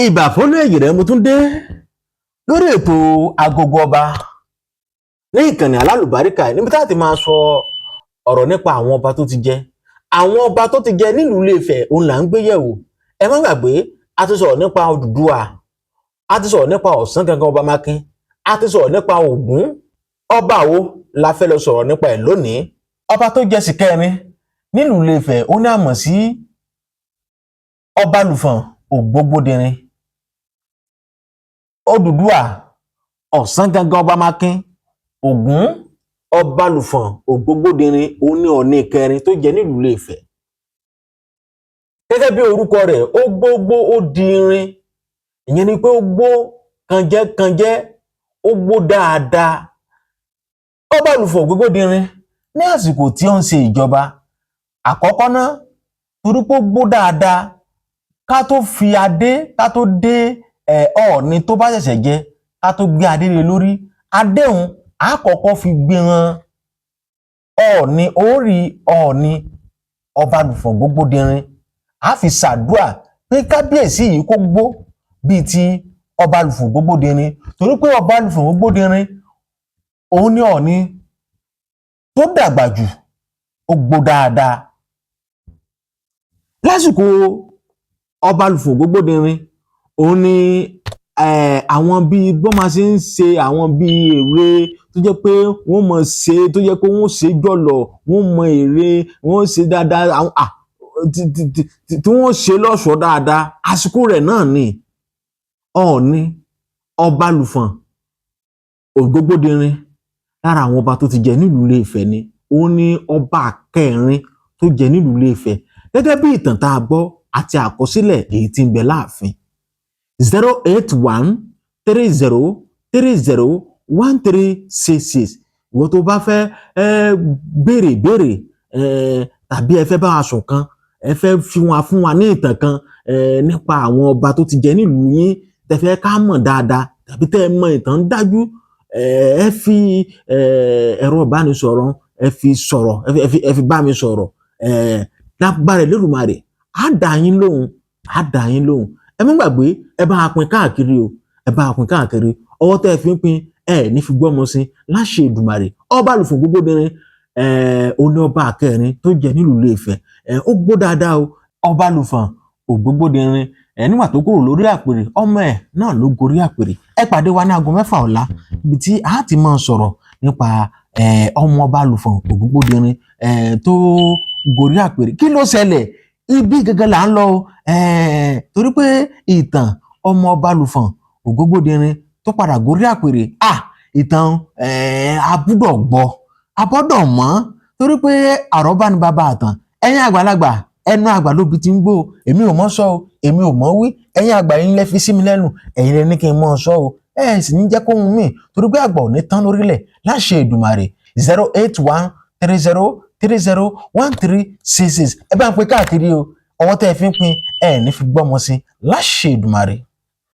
Ìbà fọ́lọ́ èyí rẹ̀ mo tún dé lórí ètò Agogo Ọba ní ìkànnì alálùbáríkà níbi tá ti máa sọ ọ̀rọ̀ nípa àwọn ọba tó ti jẹ. Àwọn ọba tó ti jẹ nílùú Ilé-Ifẹ̀ òun là ń gbé yẹ̀wò. Ẹ má gbàgbé a ti sọ̀rọ̀ nípa Odùduwà, a ti sọ̀rọ̀ nípa Ọ̀ṣángangan Ọba Mákin, a ti sọ̀rọ̀ nípa Ògún. Ọba wo la fẹ́ lọ sọ̀rọ̀ nípa ẹ̀ lónìí? Ọba tó jẹ síkẹrin nílùú Ilé-Ifẹ̀ ó ní a mọ̀ sí Ọbalùfọ̀n Ògbógbódìrin. Odùduwà, Ọ̀ṣángangan Ọba Mákin, Ògún, Ọbalùfọ̀n Ògbógbódìrin òun ní Ọọ̀ni ìkẹrin tó jẹ nílùú Ilé-Ifẹ̀. Gẹ́gẹ́ bí orúkọ rẹ̀, ó gbógbó ó di irin, ìyẹn ni pé ó gbó kànjẹ́kànjẹ́, ó gbó dáadáa. Ọbalùfọ̀n Ògbógbódìrin ní àsìkò tí ó ń ṣe ìjọba àkọ́kọ́ náà, torí pé ó gbó dáadáa, ká tó fi adé, ká tó dé Ọọ̀ni tó bá ṣẹ̀ṣẹ̀ jẹ, ká tó gbé adé lé lórí, adéhùn á kọ́kọ́ fi gbé ran Ọọ̀ni, orí Ọọ̀ni Ọbalùfọ̀n Ògbógbódìrin, á fi ṣàdúrà pé kábíyèsí yìí kó gbó bíi ti Ọbalùfọ̀n Ògbógbódìrin, torí pé Ọbalùfọ̀n Ògbógbódìrin òun ní Ọọ̀ni tó dàgbà jù, ó gbó dáadáa. Lásìkò Ọbalùfọ̀n Ògbógbódìrin òun ni àwọn bíi bọ́n máa ṣe ń ṣe àwọn bíi ère tó jẹ́ pé wọ́n mọ̀ ṣe, tó jẹ́ pé wọ́n ṣe jọ̀lọ̀, wọ́n mọ ère, wọ́n ṣe dáadáa, tí wọ́n ṣe lọ́ṣọ̀ọ́ dáadáa. Àsìkò rẹ̀ náà ni Ọọ̀ni Ọbalùfọ̀n Ògbógbódìrin, lára àwọn ọba tó ti jẹ nílùú Ilé-Ifẹ̀ ni. Òun ni ọba kẹrin tó jẹ nílùú Ilé-Ifẹ̀. Gẹ́gẹ́ bí ìtàn tá a gbọ́ àti àkọsílẹ̀ èyí tí ń bẹ láàfin. 08130301366. Ìwọ tó bá fẹ́ béèrè ìbéèrè tàbí ẹ fẹ́ bá wa sùn kan, ẹ fẹ́ fún wa ní ìtàn kan nípa àwọn ọba tó ti jẹ nílùú yín, tẹ́ fẹ́ ká mọ̀ dáadáa, tàbí tẹ́ ẹ mọ̀ ìtàn dájú, ẹ fi ẹ̀rọ ìbánisọ̀rọ̀ ẹ fi sọ̀rọ̀, ẹ fi bá mi sọ̀rọ̀. Lágbára Elédùmarè, á dá yín lóhùn, á dá yín lóhùn. Ẹ má gbàgbé, ẹ bá a pín káàkiri o, ẹ bá a pín káàkiri. Ọwọ́ tẹ́ ẹ fi ń pín ẹ ní fi gbọ́mọ sí láṣẹ Èdùmàrè. Ọbalùfọ̀n Ògbógbódìrin òun ní ọba kẹrin tó jẹ nílùú Ilé-Ifẹ̀. Ó gbó dáadáa o. Ọbalùfọ̀n Ògbógbódìrin nígbà tó kúrò lórí àpèrè, ọmọ ẹ̀ náà ló gorí àpèrè. Ẹ pàdé wa ní aago 6 ọ̀la, ibi tí a ti máa sọ̀rọ̀ nípa ọmọ Ọbalùfọ̀n Ògbógbódìrin tó gorí àpèrè. Kí ló ṣẹlẹ̀? Ibi gẹ́gẹ́ là ń lọ, torí pé ìtàn ọmọ Ọbalùfọ̀n Ògbógbódìrin tó padà gorí àpèrè, ìtàn abúdọ̀ gbọ́, abọ́dọ̀ mọ̀, torí pé àrọ́bá ni bàbá àtàn. Ẹ̀yin àgbàlagbà, ẹnu àgbà lóbi ti ń gbó. Èmi ò mọ̀ sọ o, èmi ò mọ̀ wí. Ẹ̀yin àgbà yín lẹ fi sí mi lẹ́nu, ẹ̀yin lẹ ní kí n mọ̀ sọ o. Sì ní jẹ́ kóhun mí, torí pé àgbà ò ní tán lórílẹ̀ láṣẹ Èdùmàrè. 08130301366. Ẹ bá ń pín káàkiri o. Ọwọ́ tẹ́ ẹ fi ń pín ẹ ní fi gbọ́mọ sí láṣẹ Èdùmàrè.